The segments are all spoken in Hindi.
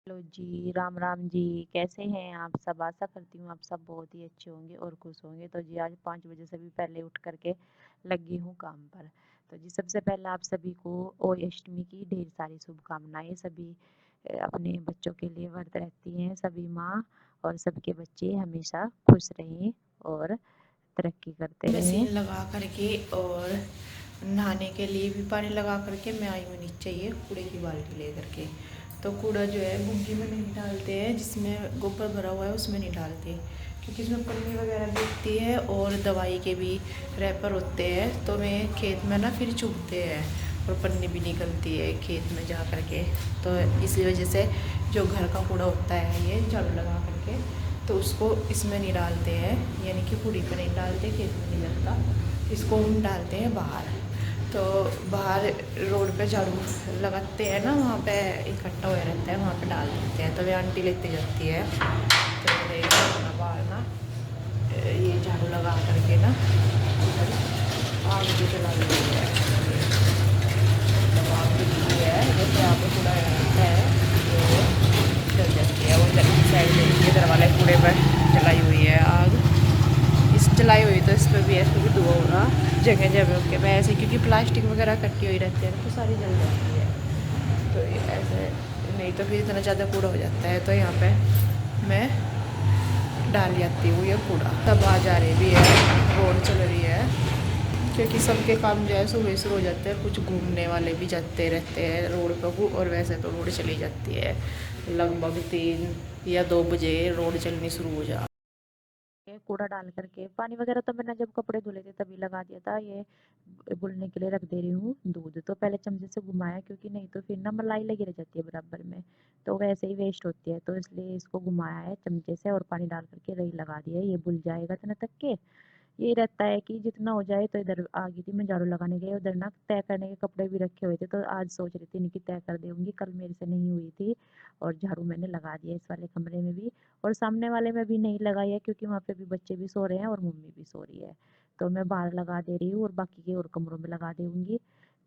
हेलो जी, राम राम जी। कैसे हैं आप सब? आशा करती हूँ आप सब बहुत ही अच्छे होंगे और खुश होंगे। तो जी आज 5 बजे से भी पहले उठ करके लगी हूँ काम पर। तो जी सबसे पहले आप सभी को अष्टमी की ढेर सारी शुभकामनाएं। सभी अपने बच्चों के लिए व्रत रहती हैं सभी माँ, और सबके बच्चे हमेशा खुश रहें और तरक्की करते रहें। मशीन लगा करके और नहाने के लिए भी पानी लगा करके मैं आई हूँ नीचे, ये कूड़े की बाल्टी ले करके। तो कूड़ा जो है बुग्गी में नहीं डालते हैं, जिसमें गोबर भरा हुआ है उसमें नहीं डालते, क्योंकि इसमें पन्नी वगैरह दिखती है और दवाई के भी रैपर होते हैं। तो मैं खेत में ना फिर चुभते हैं और पन्नी भी निकलती है खेत में जा करके। तो इसी वजह से जो घर का कूड़ा होता है ये झाड़ू लगा करके तो उसको इसमें नहीं डालते हैं, यानी कि पूड़ी पर नहीं डालते, खेत में नहीं लगता। इसको हम डालते हैं बाहर। तो बाहर रोड पे झाड़ू लगाते हैं ना, वहाँ पे इकट्ठा हुआ रहता है, वहाँ पे डाल देते हैं। तो वे आंटी लेते जाती है। तो बाहर ना ये झाड़ू लगा करके ना आग भी जला देती है। मतलब आग भी है, जैसे आपको कूड़ा है वो जल जाती है। वो साइड में इधर वाले कूड़े पर जलाई हुई है आग। इस जलाई हुई तो इस पर भी ऐसे भी धुआं होगा जगह जगह के पे ऐसे, क्योंकि प्लास्टिक वगैरह इकट्ठी हुई रहती है ना, तो सारी जल जाती है। तो ये ऐसे नहीं तो फिर इतना ज़्यादा कूड़ा हो जाता है। तो यहाँ पे मैं डाल जाती हूँ ये कूड़ा। तब आ जा रही भी है, रोड चल रही है, क्योंकि सबके काम जो है सुबह शुरू हो जाते हैं। कुछ घूमने वाले भी जाते रहते हैं रोड पर, और वैसे तो रोड चली जाती है लगभग 3 या 2 बजे रोड चलनी शुरू हो जा। ये कूड़ा डाल करके पानी वगैरह तो मैंने जब कपड़े धुले थे तभी लगा दिया था। ये घुलने के लिए रख दे रही हूँ दूध। तो पहले चमचे से घुमाया, क्योंकि नहीं तो फिर ना मलाई लगी रह जाती है बराबर में, तो वैसे ही वेस्ट होती है। तो इसलिए इसको घुमाया है चमचे से और पानी डाल करके रही लगा दिया है। ये घुल जाएगा इतने तक के। ये रहता है कि जितना हो जाए। तो इधर आ गई थी मैं झाड़ू लगाने के लिए, उधर ना तय करने के कपड़े भी रखे हुए थे, तो आज सोच रही थी इनकी तय कर दूंगी, कल मेरे से नहीं हुई थी। और झाड़ू मैंने लगा दिया इस वाले कमरे में भी, और सामने वाले में भी नहीं लगाई है, क्योंकि वहाँ पे भी बच्चे भी सो रहे हैं और मम्मी भी सो रही है। तो मैं बाहर लगा दे रही हूँ और बाकी के और कमरों में लगा दूंगी।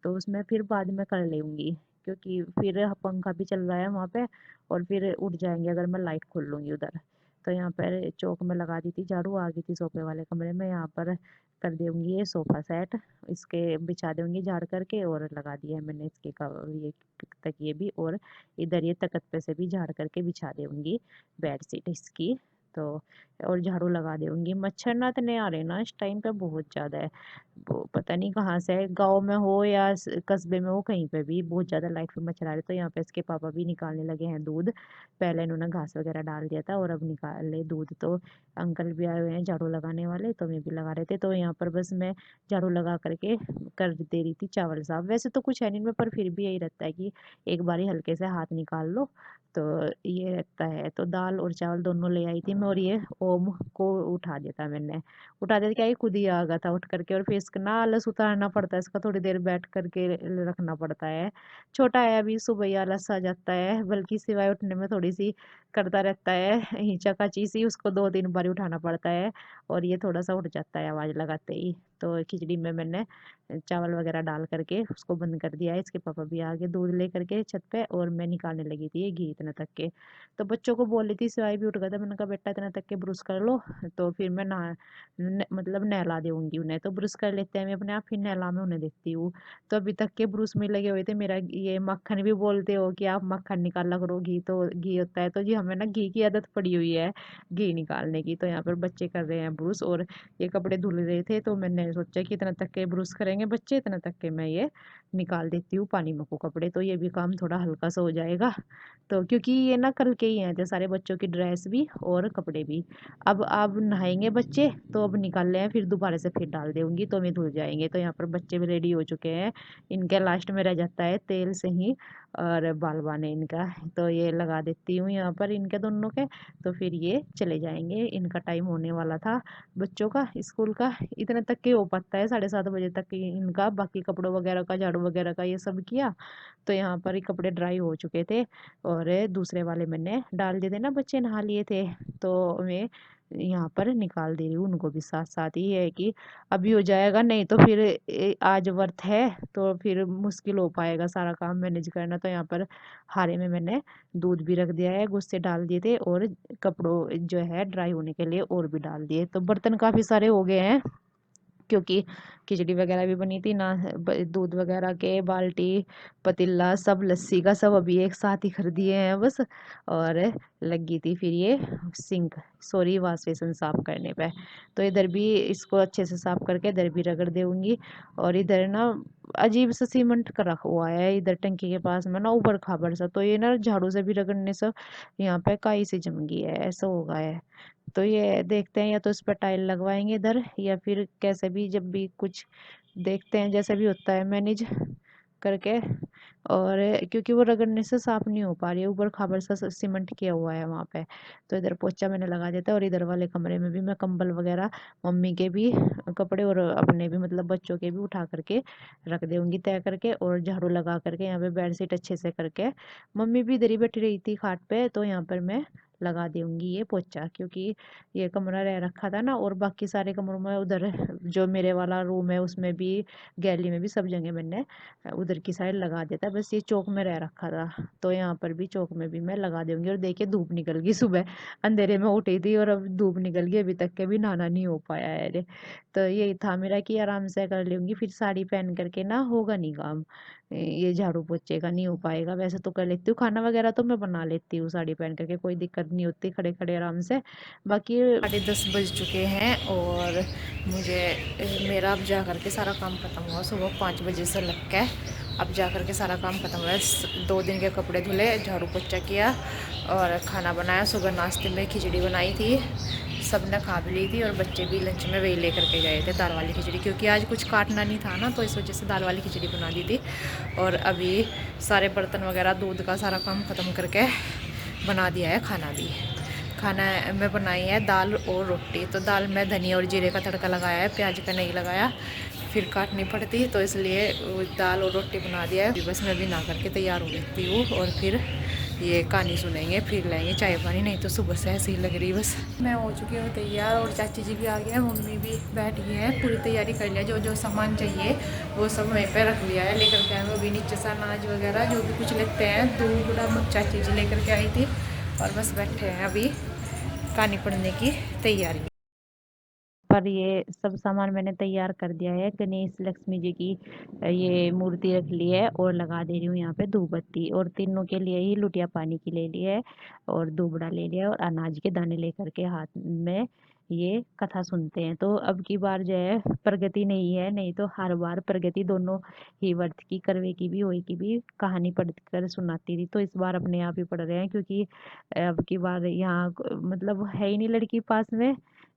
तो उसमें फिर बाद में कर लूँगी, क्योंकि फिर पंखा भी चल रहा है वहाँ पे, और फिर उठ जाएंगे अगर मैं लाइट खोल लूँगी उधर। तो यहाँ पर चौक में लगा दी थी झाड़ू, आ गई थी सोफे वाले कमरे में। यहाँ पर कर दूंगी ये सोफा सेट, इसके बिछा दूंगी झाड़ करके, और लगा दिया है मैंने इसके कवर, ये तकिए भी, और इधर ये तखत पे से भी झाड़ करके बिछा दूंगी बेड शीट इसकी। तो और झाड़ू लगा दूंगी। मच्छर ना इतने आ रहे ना इस टाइम पे, बहुत ज़्यादा है। वो पता नहीं कहाँ से है, गाँव में हो या कस्बे में हो, कहीं पे भी बहुत ज़्यादा लाइट पे मच्छर आ रहे। तो यहाँ पे इसके पापा भी निकालने लगे हैं दूध। पहले इन्होंने घास वगैरह डाल दिया था और अब निकाले दूध। तो अंकल भी आए हुए हैं झाड़ू लगाने वाले, तो मैं भी लगा रहे थे। तो यहाँ पर बस मैं झाड़ू लगा करके कर दे रही थी चावल साफ। वैसे तो कुछ है नहीं इनमें, पर फिर भी यही रहता है कि एक बारी हल्के से हाथ निकाल लो, तो ये रहता है। तो दाल और चावल दोनों ले आई थी मैं, और ये ओम को उठा दिया था मैंने। उठा दिया क्या, ये खुद ही आ गया था उठ करके। और फिर इसका ना आलस उतारना पड़ता है, इसका थोड़ी देर बैठ करके रखना पड़ता है। छोटा है अभी, सुबह ही आलस आ जाता है, बल्कि सिवाय उठने में थोड़ी सी करता रहता है हिचकाची सी, उसको 2-3 बार उठाना पड़ता है। और ये थोड़ा सा उठ जाता है आवाज़ लगाते ही। तो खिचड़ी में मैंने चावल वगैरह डाल करके उसको बंद कर दिया है। इसके पापा भी आ गए दूध ले करके छत पे, और मैं निकालने लगी थी ये घी इतना तक के। तो बच्चों को बोल रही थी, सिवाय भी उठ गया था, मैंने कहा बेटा इतना तक के ब्रश कर लो, तो फिर मैं मतलब नहला दूंगी उन्हें। तो ब्रश कर लेते हैं मैं अपने आप, फिर नहला में उन्हें देखती हूँ। तो अभी तक के ब्रूस में लगे हुए थे। मेरा ये मक्खन भी बोलते हो कि आप मक्खन निकाला करो, घी तो घी होता है। तो जी हमें ना घी की आदत पड़ी हुई है घी निकालने की। तो यहाँ पर बच्चे कर रहे हैं ब्रूस, और ये कपड़े धुल रहे थे, तो मैंने सोचा कि इतना तक के ब्रूस करेंगे बच्चे, इतना तक के मैं ये निकाल देती हूँ पानी में को कपड़े, तो ये भी काम थोड़ा हल्का सा हो जाएगा। तो क्योंकि ये ना कल के ही हैं थे सारे बच्चों की ड्रेस भी और कपड़े भी। अब नहाएंगे बच्चे, तो अब निकाल ले हैं, फिर दोबारा से फिर डाल दूंगी तो मैं धुल जाएंगे। तो यहाँ पर बच्चे भी रेडी हो चुके हैं। इनके लास्ट में रह जाता है तेल से ही और बाल बाने इनका। तो ये लगा देती हूँ यहाँ पर इनके दोनों के। तो फिर ये चले जाएंगे, इनका टाइम होने वाला था बच्चों का स्कूल का। इतने तक के हो पाता है 7:30 बजे तक इनका। बाकी कपड़ों वगैरह का, झाड़ू वगैरह का ये सब किया। तो यहाँ पर ही कपड़े ड्राई हो चुके थे, और दूसरे वाले मैंने डाल दिए थे ना, बच्चे नहा लिए थे। तो मैं यहाँ पर निकाल दे रही हूँ उनको भी साथ साथ ही। ये है कि अभी हो जाएगा, नहीं तो फिर आज व्रत है तो फिर मुश्किल हो पाएगा सारा काम मैनेज करना। तो यहाँ पर हारे में मैंने दूध भी रख दिया है, गुस्से डाल दिए थे, और कपड़ों जो है ड्राई होने के लिए और भी डाल दिए। तो बर्तन काफ़ी सारे हो गए हैं, क्योंकि खिचड़ी वगैरह भी बनी थी ना, दूध वगैरह के बाल्टी, पतीला, सब लस्सी का सब अभी एक साथ ही कर दिए हैं बस। और लगी थी फिर ये सिंक, सॉरी, वॉश बेसिन साफ करने पे। तो इधर भी इसको अच्छे से साफ करके इधर भी रगड़ दूंगी। और इधर ना अजीब सा सीमेंट का रखा हुआ है इधर टंकी के पास में ना, ऊबड़ खाबड़ सा, तो ये ना झाड़ू से भी रगड़ने से यहाँ पे काई सी जम गई है, ऐसा हो गया है। तो ये देखते हैं, या तो इस पर टाइल लगवाएंगे इधर, या फिर कैसे भी, जब भी कुछ देखते हैं जैसे भी होता है मैनेज करके। और क्योंकि वो रगड़ने से साफ नहीं हो पा रही है, ऊपर खाबर सा सीमेंट किया हुआ है वहाँ पे। तो इधर पोछा मैंने लगा देता है, और इधर वाले कमरे में भी मैं कंबल वगैरह, मम्मी के भी कपड़े और अपने भी, मतलब बच्चों के भी उठा करके रख दूंगी तय करके, और झाड़ू लगा करके यहाँ पे बेडशीट अच्छे से करके। मम्मी भी इधर ही बैठी रही थी खाट पे, तो यहाँ पर मैं लगा दूंगी ये पोछा, क्योंकि ये कमरा रह रखा था ना, और बाकी सारे कमरों में, उधर जो मेरे वाला रूम है उसमें भी, गैलरी में भी, सब जगह मैंने उधर की साइड लगा देता है। बस ये चौक में रह रखा था, तो यहाँ पर भी चौक में भी मैं लगा दूंगी। और देखिए धूप निकल गई, सुबह अंधेरे में उठी थी और अब धूप निकल गई, अभी तक के भी नहाना नहीं हो पाया है अरे। तो यही था मेरा कि आराम से कर लूंगी, फिर साड़ी पहन करके ना होगा नहीं काम, ये झाड़ू पोछे का नहीं हो पाएगा। वैसे तो कर लेती हूँ, खाना वगैरह तो मैं बना लेती हूँ साड़ी पहन करके, कोई दिक्कत नहीं होती, खड़े खड़े आराम से। बाकी 10:30 बज चुके हैं और मुझे मेरा अब जा कर के सारा काम ख़त्म हुआ। सुबह 5 बजे से लग के अब जा कर के सारा काम ख़त्म हुआ। 2 दिन के कपड़े धुले, झाड़ू पोछा किया और खाना बनाया। सुबह नाश्ते में खिचड़ी बनाई थी, सब ने खा भी ली थी, और बच्चे भी लंच में वही लेकर के गए थे, दाल वाली खिचड़ी, क्योंकि आज कुछ काटना नहीं था ना, तो इस वजह से दाल वाली खिचड़ी बना दी थी। और अभी सारे बर्तन वगैरह, दूध का सारा काम ख़त्म करके बना दिया है खाना भी। खाना में बनाई है दाल और रोटी। तो दाल में धनिया और जीरे का तड़का लगाया है, प्याज का नहीं लगाया, फिर काटनी पड़ती, तो इसलिए दाल और रोटी बना दिया है। बस मैं भी नहा करके तैयार हो लेती हूँ, और फिर ये कहानी सुनेंगे, फिर लाएंगे चाय पानी, नहीं तो सुबह से ऐसे ही लग रही बस। मैं हो चुकी हूँ तैयार, और चाची जी भी आ गए हैं, मम्मी भी बैठ गई हैं, पूरी तैयारी कर लिया। जो जो सामान चाहिए वो सब वहीं पे रख लिया है, लेकर के आए हैं। अभी नीचे से अनाज वगैरह जो भी कुछ लेते हैं, दूध चाची जी लेकर के आई थी, और बस बैठे हैं अभी कहानी पढ़ने की तैयारी। पर ये सब सामान मैंने तैयार कर दिया है, गणेश लक्ष्मी जी की ये मूर्ति रख ली है, और लगा दे रही हूँ यहाँ पे धूप बत्ती, और तीनों के लिए ही लुटिया पानी की ले ली है, और दूबड़ा ले लिया, और अनाज के दाने लेकर के हाथ में ये कथा सुनते हैं। तो अब की बार जो है प्रगति नहीं है, नहीं तो हर बार प्रगति दोनों ही वर्ष की, करवे की भी, होई की भी कहानी पढ़ कर सुनाती थी। तो इस बार अपने आप ही पढ़ रहे हैं, क्योंकि अब की बार यहाँ मतलब है ही नहीं लड़की पास में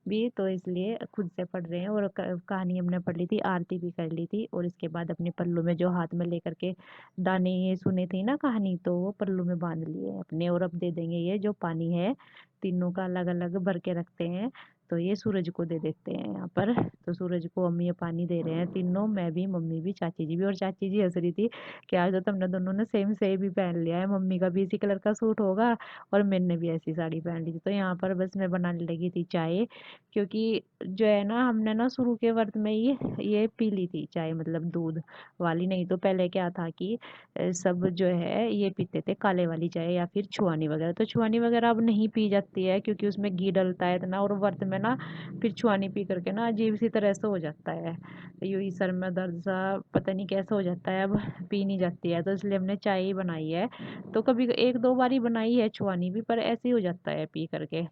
भी, तो इसलिए खुद से पढ़ रहे हैं। और कहानी हमने पढ़ ली थी, आरती भी कर ली थी, और इसके बाद अपने पल्लू में जो हाथ में लेकर के दाने ये सुने थे ना कहानी, तो वो पल्लू में बांध लिए अपने। और अब दे देंगे ये जो पानी है, तीनों का अलग अलग भर के रखते हैं, तो ये सूरज को दे देते हैं यहाँ पर। तो सूरज को हम ये पानी दे रहे हैं तीनों, मैं भी, मम्मी भी, चाची जी भी। और चाची जी हंस रही थी कि आज तो तुमने दोनों ने सेम सेम ही पहन लिया है, मम्मी का भी इसी कलर का सूट होगा, और मैंने भी ऐसी साड़ी पहन ली थी। तो यहाँ पर बस मैं बनाने लगी थी चाय, क्योंकि जो है ना, हमने ना शुरू के वर्त में ही ये पी ली थी चाय, मतलब दूध वाली। नहीं तो पहले क्या था कि सब जो है ये पीते थे काले वाली चाय, या फिर छुआनी वगैरह। तो छुआनी वगैरह अब नहीं पी जाती है, क्योंकि उसमें घी डलता है इतना, और वर्त में ना फिर छुआनी पी करके ना अजीब सी तरह से हो जाता है, यूं ही सर में दर्द सा, पता नहीं कैसा हो जाता है, अब पी नहीं जाती है। तो इसलिए हमने चाय ही बनाई है। तो कभी एक दो बार ही बनाई है छुआनी भी, पर ऐसे ही हो जाता है पी करके,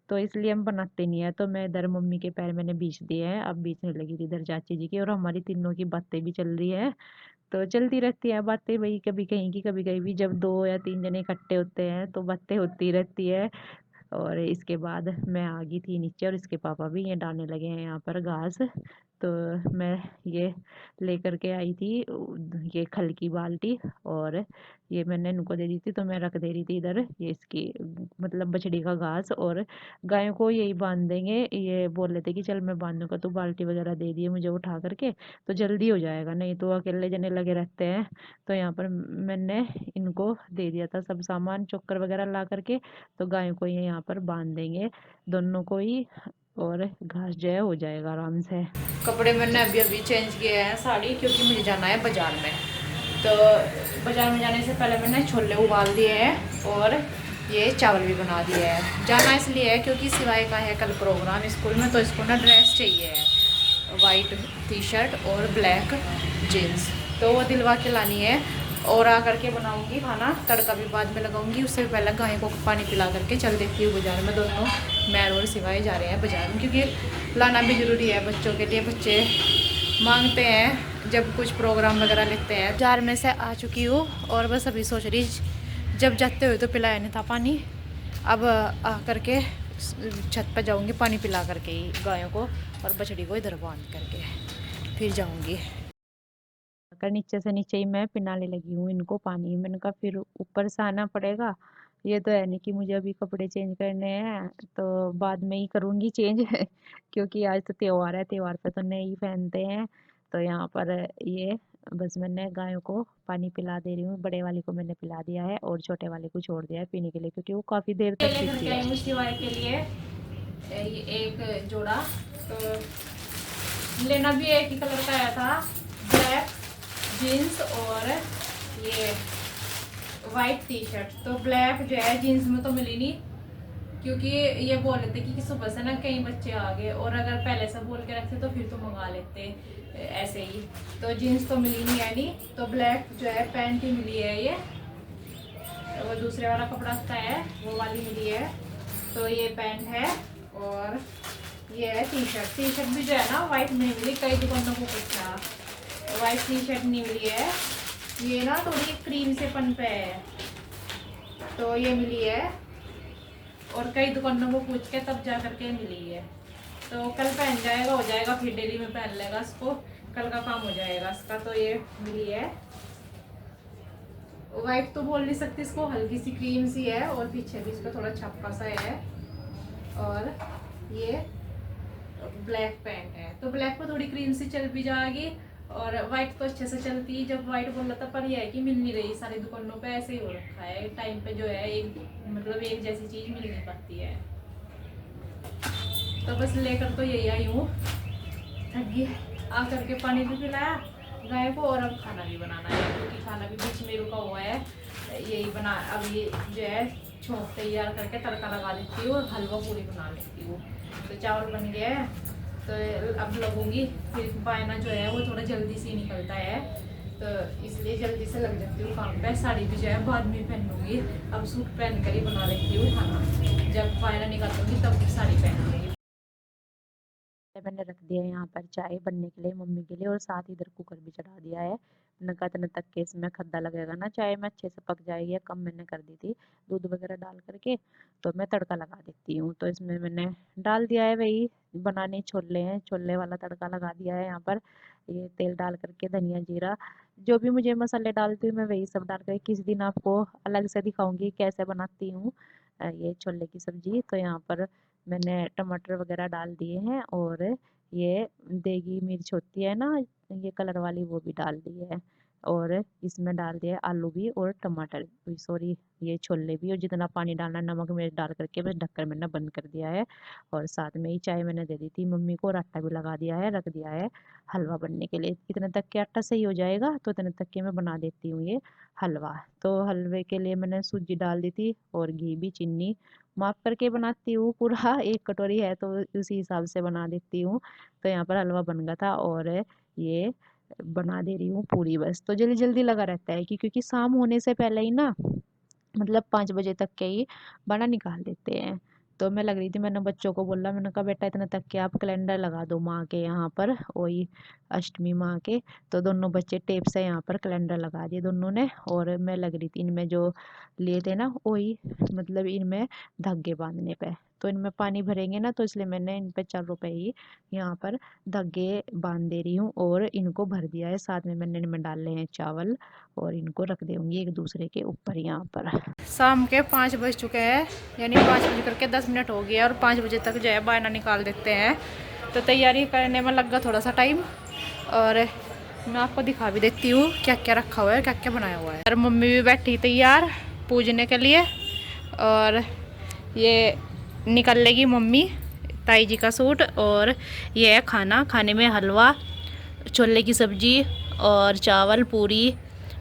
तो इसलिए हम बनाते नहीं है। तो मैं इधर मम्मी के पैर मैंने बीछ दिए हैं, अब बीचने लगी थी इधर चाची जी की, और हमारी तीनों की बातें भी चल रही है। तो चलती रहती है बातें भाई, कभी कहीं की कभी कहीं भी, जब दो या तीन जने इकट्ठे होते हैं तो बातें होती रहती है। और इसके बाद मैं आ गई थी नीचे, और इसके पापा भी ये डालने लगे हैं यहाँ पर घास। तो मैं ये लेकर के आई थी ये खल की बाल्टी, और ये मैंने इनको दे दी थी, तो मैं रख दे रही थी इधर ये इसकी मतलब बछड़ी का घास। और गायों को यही बांध देंगे, ये बोल रहे थे कि चल मैं बांधूंगा, तो बाल्टी वगैरह दे दिए मुझे उठा करके, तो जल्दी हो जाएगा, नहीं तो अकेले जने लगे रहते हैं। तो यहाँ पर मैंने इनको दे दिया था सब सामान चोकर वगैरह ला करके, तो गायों को ये यहाँ पर बांध देंगे दोनों को ही, और घास जो है हो जाएगा आराम से। कपड़े मैंने अभी अभी चेंज किए हैं साड़ी, क्योंकि मुझे जाना है बाज़ार में। तो बाज़ार में जाने से पहले मैंने छोले उबाल दिए हैं और ये चावल भी बना दिए हैं। जाना इसलिए है क्योंकि सिवाय का है कल प्रोग्राम स्कूल में, तो इसको ना ड्रेस चाहिए है, वाइट टी शर्ट और ब्लैक जीन्स, तो वो दिलवा के लानी है। और आ करके बनाऊंगी खाना, तड़का भी बाद में लगाऊंगी। उससे पहले गाय को पानी पिला करके चल देती हूँ बाज़ार में। दोनों मैं और सिवाय जा रहे हैं बाज़ार में, क्योंकि लाना भी ज़रूरी है बच्चों के लिए। बच्चे मांगते हैं जब कुछ प्रोग्राम वगैरह लेते हैं। बाज़ार में से आ चुकी हूँ और बस अभी सोच रही, जब जाते हुए तो पिलाया नहीं था पानी, अब आ करके छत पर जाऊँगी पानी पिला करके ही गायों को, और बछड़ी को इधर बांध करके फिर जाऊँगी। कर नीचे से नीचे ही मैं पिनाने लगी हूँ इनको पानी। मैंने कहा फिर ऊपर से आना पड़ेगा, ये तो है नहीं कि मुझे अभी कपड़े चेंज करने हैं, तो बाद में ही करूँगी चेंज क्योंकि आज तो त्योहार है, त्योहार पे तो नहीं पहनते हैं। तो यहाँ पर ये बस मैंने गायों को पानी पिला दे रही हूँ, बड़े वाले को मैंने पिला दिया है और छोटे वाले को छोड़ दिया है पीने के लिए, क्योंकि वो काफ़ी देर तक पीती है। सिवाय के लिए ये एक जोड़ा, तो लेना भी एक ही कलर का आया था, ब्लैक जीन्स और ये वाइट टी शर्ट। तो ब्लैक जो है जीन्स में तो मिली नहीं, क्योंकि ये बोल रहे थे कि सुबह से ना कई बच्चे आ गए, और अगर पहले से बोल के रखते तो फिर तो मंगा लेते ऐसे ही। तो जीन्स तो मिली नहीं है नहीं, तो ब्लैक जो है पैंट ही मिली है। ये वो दूसरे वाला कपड़ा का है, वो वाली मिली है। तो ये पैंट है और ये है टी शर्ट। टी शर्ट भी जो है ना वाइट नहीं मिली, कई दुकानों को पूछा, वाइट टी शर्ट नहीं मिली है। ये ना थोड़ी क्रीम से पन पे है, तो ये मिली है, और कई दुकानों को पूछ के तब जा करके मिली है। तो कल पहन जाएगा, हो जाएगा, फिर डेली में पहन लेगा इसको, कल का काम हो जाएगा इसका। तो ये मिली है, वाइट तो बोल नहीं सकती इसको, हल्की सी क्रीम सी है, और पीछे भी इसका थोड़ा छपका सा है। और ये ब्लैक पैंट है, तो ब्लैक पर थोड़ी क्रीम सी चल भी जाएगी, और वाइट तो अच्छे से चलती है। जब वाइट बोल रहा था, पर यह है कि मिल नहीं रही, सारी दुकानों पे ऐसे ही हो रखा है टाइम पे, जो है एक मतलब एक जैसी चीज़ मिल नहीं पाती है। तो बस लेकर तो यही आई हूँ, थक गई। आ करके पानी भी पिलाया गाय को, और अब खाना भी बनाना है, क्योंकि खाना भी बीच में रुका हुआ है। यही बना, अब ये जो है छोंक तैयार करके तड़का लगा देती हूँ और हलवा पूरी बना लेती हूँ। तो चावल बन गया है, तो अब लगूंगी। फिर बायना जो है वो थोड़ा जल्दी से निकलता है, तो इसलिए जल्दी से लग जाती हूँ काम पे। साड़ी भी जो है बाद में पहनूंगी, अब सूट पहन कर ही बना लेती हूँ खाना। जब बायना निकालूंगी तब साड़ी पहनूंगी। मैंने रख दिया है यहाँ पर चाय बनने के लिए मम्मी के लिए, और साथ ही इधर कुकर भी चढ़ा दिया है। मैंने कहा इतने तक के इसमें खद्दा लगेगा ना, चाय में अच्छे से पक जाएगी। कम मैंने कर दी थी दूध वगैरह डाल करके, तो मैं तड़का लगा देती हूँ। तो इसमें मैंने डाल दिया है वही बनाने छोले हैं, छोले वाला तड़का लगा दिया है यहाँ पर। ये तेल डाल करके धनिया जीरा जो भी मुझे मसाले डालती हूँ मैं वही सब डाल कर किसी दिन आपको अलग से दिखाऊंगी कैसे बनाती हूँ ये छोले की सब्जी। तो यहाँ पर मैंने टमाटर वगैरह डाल दिए हैं, और ये देगी मिर्च होती है ना, ये कलर वाली, वो भी डाल दी है। और इसमें डाल दिया है आलू भी और टमाटर, सॉरी ये छोले भी, और जितना पानी डालना नमक मिर्च डाल करके बस ढक्कन मैंने बंद कर दिया है। और साथ में ही चाय मैंने दे दी थी मम्मी को, और आटा भी लगा दिया है, रख दिया है हलवा बनने के लिए। इतने तक के आटा सही हो जाएगा, तो इतने तक के मैं बना देती हूँ ये हलवा। तो हलवे के लिए मैंने सूजी डाल दी थी, और घी भी, चीनी माप करके बनाती हूँ पूरा एक कटोरी है तो उसी हिसाब से बना देती हूँ। तो यहाँ पर हलवा बन गया था, और ये बना दे रही हूँ पूरी। बस तो जल्दी जल्दी लगा रहता है कि क्योंकि शाम होने से पहले ही ना, मतलब 5 बजे तक के ही बना निकाल देते हैं। तो मैं लग रही थी, मैंने बच्चों को बोला, मैंने कहा बेटा इतने तक के आप कैलेंडर लगा दो माँ के यहाँ पर, वही अष्टमी माँ के। तो दोनों बच्चे टेप से यहाँ पर कैलेंडर लगा दिए दोनों ने, और मैं लग रही थी इनमें जो लिए थे ना वही, मतलब इनमें धागे बांधने पे। तो इनमें पानी भरेंगे ना, तो इसलिए मैंने इन पे 4 रुपए ही यहाँ पर धागे बांध दे रही हूँ और इनको भर दिया है। साथ में मैंने इनमें डाले हैं चावल और इनको रख दूंगी एक दूसरे के ऊपर यहाँ पर। शाम के 5 बज चुके हैं, यानी 5 बज करके 10 मिनट हो गया और 5 बजे तक जो है बायना निकाल देते हैं। तो तैयारी करने में लगा थोड़ा सा टाइम, और मैं आपको दिखा भी देती हूँ क्या क्या रखा हुआ है, क्या क्या बनाया हुआ है। और मम्मी भी बैठी तैयार पूजने के लिए, और ये निकल लेगी मम्मी ताई जी का सूट। और ये है खाना, खाने में हलवा, छोले की सब्जी और चावल, पूरी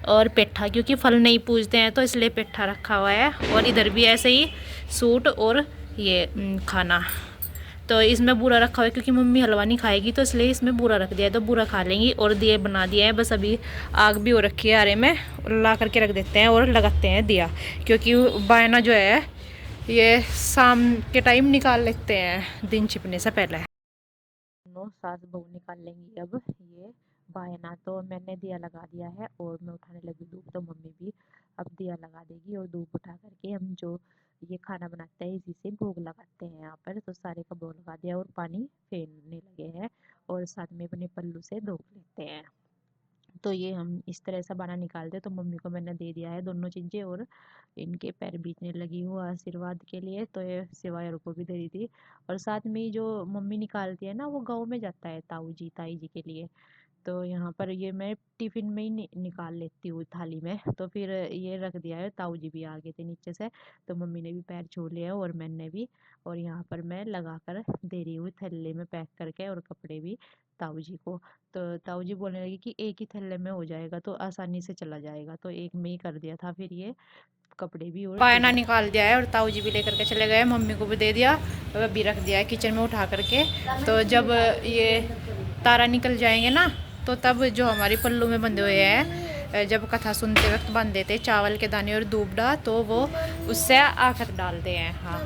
और पेठा, क्योंकि फल नहीं पूजते हैं तो इसलिए पेठा रखा हुआ है। और इधर भी ऐसे ही सूट और ये खाना। तो इसमें बूरा रखा हुआ है क्योंकि मम्मी हलवा नहीं खाएगी, तो इसलिए इसमें बूरा रख दिया है, तो बूरा खा लेंगी। और दिए बना दिया है, बस अभी आग भी हो रखी है आरे में, ला करके रख देते हैं और लगाते हैं दिया, क्योंकि बायना जो है ये शाम के टाइम निकाल लेते हैं दिन छिपने से पहले। दोनों सास बहू निकाल लेंगी अब ये बायना। तो मैंने दिया लगा दिया है और मैं उठाने लगी धूप, तो मम्मी भी अब दिया लगा देगी। और धूप उठा करके हम जो ये खाना बनाते हैं इसी से भोग लगाते हैं यहाँ पर। तो सारे का भोग लगा दिया और पानी फेरने लगे हैं और साथ में अपने पल्लू से धो लेते हैं। तो ये हम इस तरह से बाना निकालते, तो मम्मी को मैंने दे दिया है दोनों चीज़ें और इनके पैर बीचने लगी हूँ आशीर्वाद के लिए। तो ये सिवायर को भी दे दी थी। और साथ में जो मम्मी निकालती है ना, वो गाँव में जाता है ताऊ जी ताई जी के लिए। तो यहाँ पर ये मैं टिफिन में ही निकाल लेती हूँ थाली में। तो फिर ये रख दिया है, ताऊ जी भी आ गए थे नीचे से, तो मम्मी ने भी पैर छू लिया और मैंने भी। और यहाँ पर मैं लगा कर दे रही हूँ थैले में पैक करके, और कपड़े भी ताऊ जी को। तो ताऊ जी बोलने लगे कि एक ही थैले में हो जाएगा तो आसानी से चला जाएगा, तो एक में ही कर दिया था फिर ये कपड़े भी। और बायना निकाल दिया है और ताऊ जी भी लेकर के चले गए, मम्मी को भी दे दिया और अभी रख दिया है किचन में उठा करके। तो जब ये तारा निकल जाएंगे ना, तो तब जो हमारी पल्लू में बंधे हुए हैं, जब कथा सुनते वक्त बांध देते हैं चावल के दाने और दूबड़ा, तो वो उससे आखत डालते हैं। हाँ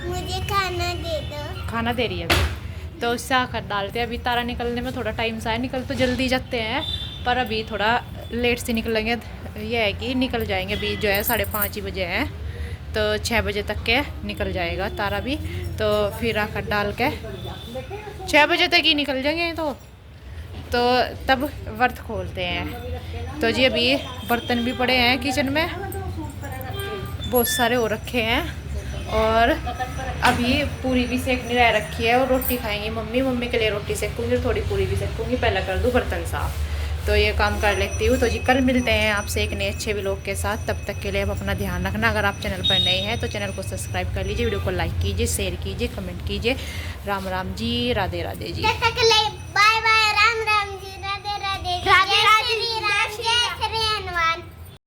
मुझे खाना दे दो। खाना दे रही है अभी, तो उससे आखत डालते हैं। अभी तारा निकलने में थोड़ा टाइम सा है, निकल तो जल्दी जाते हैं पर अभी थोड़ा लेट से निकलेंगे। यह है कि निकल जाएंगे, अभी जो है 5:30 ही बजे हैं, तो 6 बजे तक के निकल जाएगा तारा भी। तो फिर आखत डाल के 6 बजे तक ही निकल जाएंगे, तो तब व्रत खोलते हैं। तो जी अभी बर्तन भी पड़े हैं किचन में, बहुत सारे हो रखे हैं, और अभी पूरी भी सेकनी रह रखी है और रोटी खाएंगी मम्मी। मम्मी के लिए रोटी सेकूंगी और थोड़ी पूरी भी सेकूंगी, पहले कर दूँ बर्तन साफ, तो ये काम कर लेती हूँ। तो जी कल मिलते हैं आपसे एक नए अच्छे व्लॉग के साथ, तब तक के लिए आप अपना ध्यान रखना। अगर आप चैनल पर नए हैं तो चैनल को सब्सक्राइब कर लीजिए, वीडियो को लाइक कीजिए, शेयर कीजिए, कमेंट कीजिए। राम राम जी, राधे राधे जी। Bye bye, Ram Ram ji, Radhe Radhe ji.